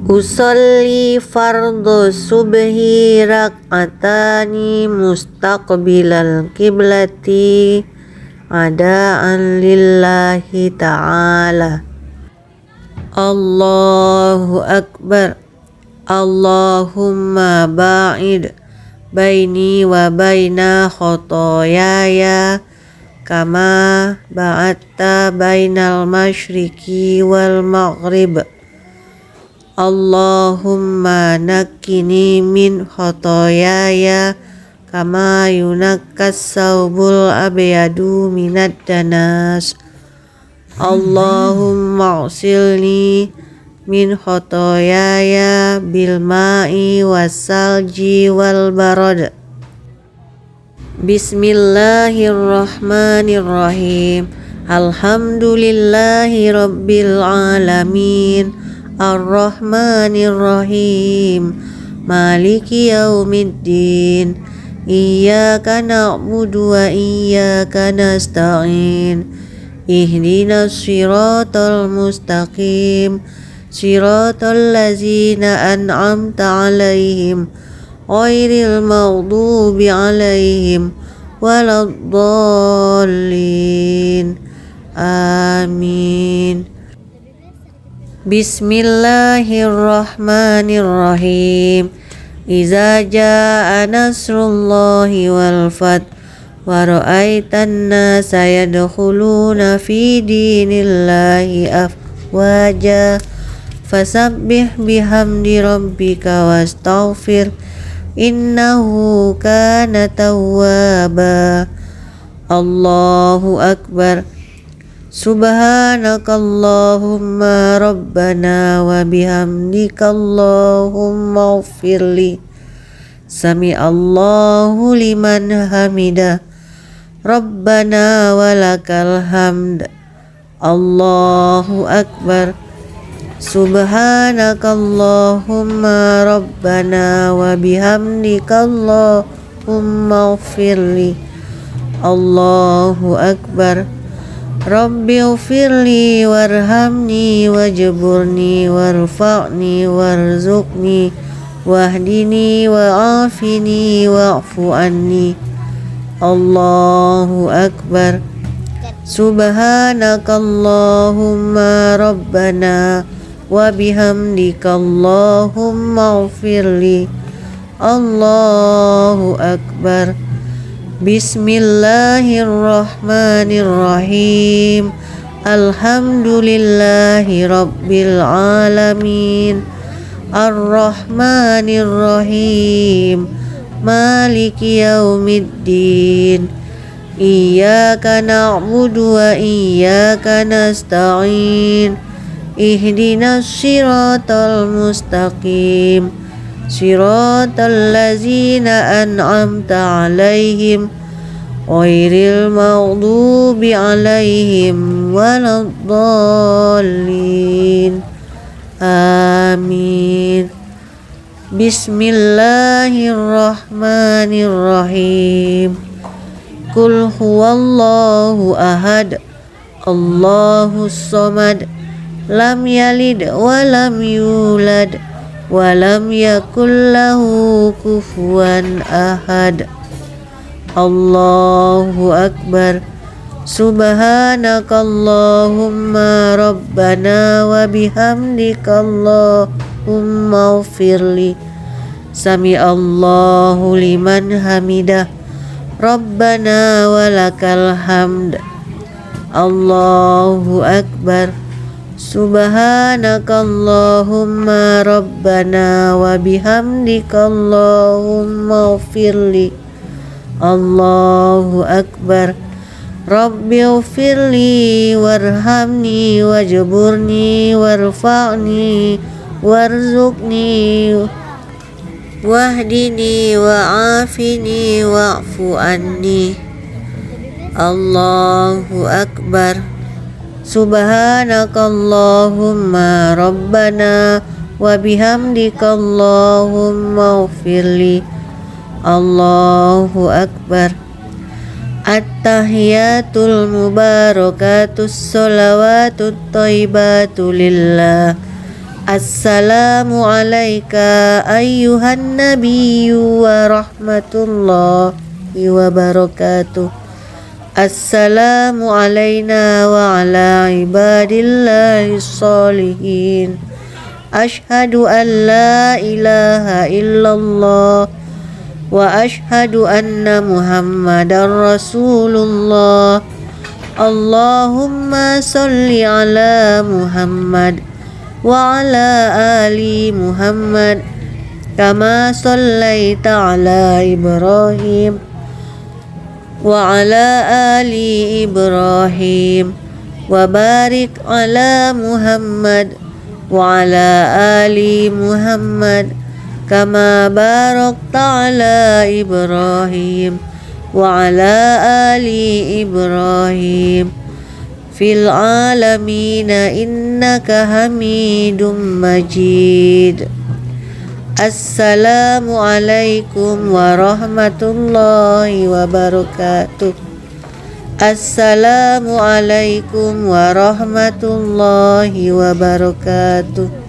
Usolli fardhu subhi rak'atani mustaqbilal qiblati adaan lillahi ta'ala. Allahu akbar. Allahumma ba'id baini wa baina khotoyaya kama ba'atta bainal masyriqi wal maghrib. Allahumma nakkini min khotoyaya kama yunakkas saubul abyadu minad danas. Allahumma usilni min khotoyaya bil ma'i wassalji wal barad. Bismillahirrahmanirrahim. Alhamdulillahi rabbil alamin. Ar-Rahmanir-Rahim. Maliki yaumiddin. Iyyaka na'budu wa iyyaka nasta'in. Ihdinas siratal mustaqim. Siratal ladzina an'amta 'alaihim ghairil maghdubi 'alaihim waladdallin. Amin. Bismillahirrahmanirrahim. Iza jaa nasrullahi wal fath wa ra'aitan nasa yadkhuluna fi dinillahi afwaja fasabbih bihamdi rabbika wastaghfir innahu kana tawwaba. Allahu akbar. Subhanakallahumma rabbana wa bihamdika Allahumma ighfirli. Sami'allahu liman hamidah. Rabbana walakal hamd. Allahu akbar. Subhanakallahumma rabbana wa bihamdika Allahumma ighfirli. Allahu akbar. Rabbi ufirli warhamni wajburni warfa'ni warzuqni wahdini wa'afini wa'fu anni. Allahu akbar. Subhanakallahumma rabbana wa bihamdika Allahumma ufirli. Allahu akbar. Bismillahirrahmanirrahim. Alhamdulillahi rabbil alamin. Ar-Rahmanir-Rahim. Maliki yaumiddin. Iyyaka na'budu wa iyyaka nasta'in. Ihdinas siratal mustaqim. Siratal ladzina an'amta 'alaihim ghairil maghdubi 'alaihim waladdallin. Amin. Bismillahirrahmanirrahim. Qul huwallahu ahad. Allahus samad. Lam yalid wa lam yulad wa lam yakul lahu kufuwan ahad. Allahu akbar. Subhanakallahumma rabbana wa bihamdika Allahumma ighfirli. Sami'allahu liman hamidah. Rabbana walakal hamd. Allahu akbar. Subhanakallahumma rabbana wa bihamdika Allahumma ighfirli. Allahu akbar. Rabbi ighfirli warhamni wajburni warfa'ni warzuqni wahdini wa'afini wa'fu anni. Allahu akbar. Subhanakallahumma rabbana wa bihamdika Allahumma ighfirli. Allahu akbar. At-tahiyatul mubarakatus sholawatut thayyibatu lillah Assalamu alayka ayyuhan nabiyyu wa rahmatullahi wa barakatuh. Assalamu alayna wa ala ibadillahi sholihin. Ashhadu an la ilaha illallah wa ashhadu anna muhammadan rasulullah. Allahumma salli ala Muhammad wa ala ali Muhammad kama sallaita ala Ibrahim wa ala ali Ibrahim wa barik ala Muhammad wa ala ali Muhammad kama barakta ala Ibrahim wa ala ali Ibrahim fil alamina innaka hamidum majid. Assalamu alaikum warahmatullahi wabarakatuh. Assalamu alaikum warahmatullahi wabarakatuh.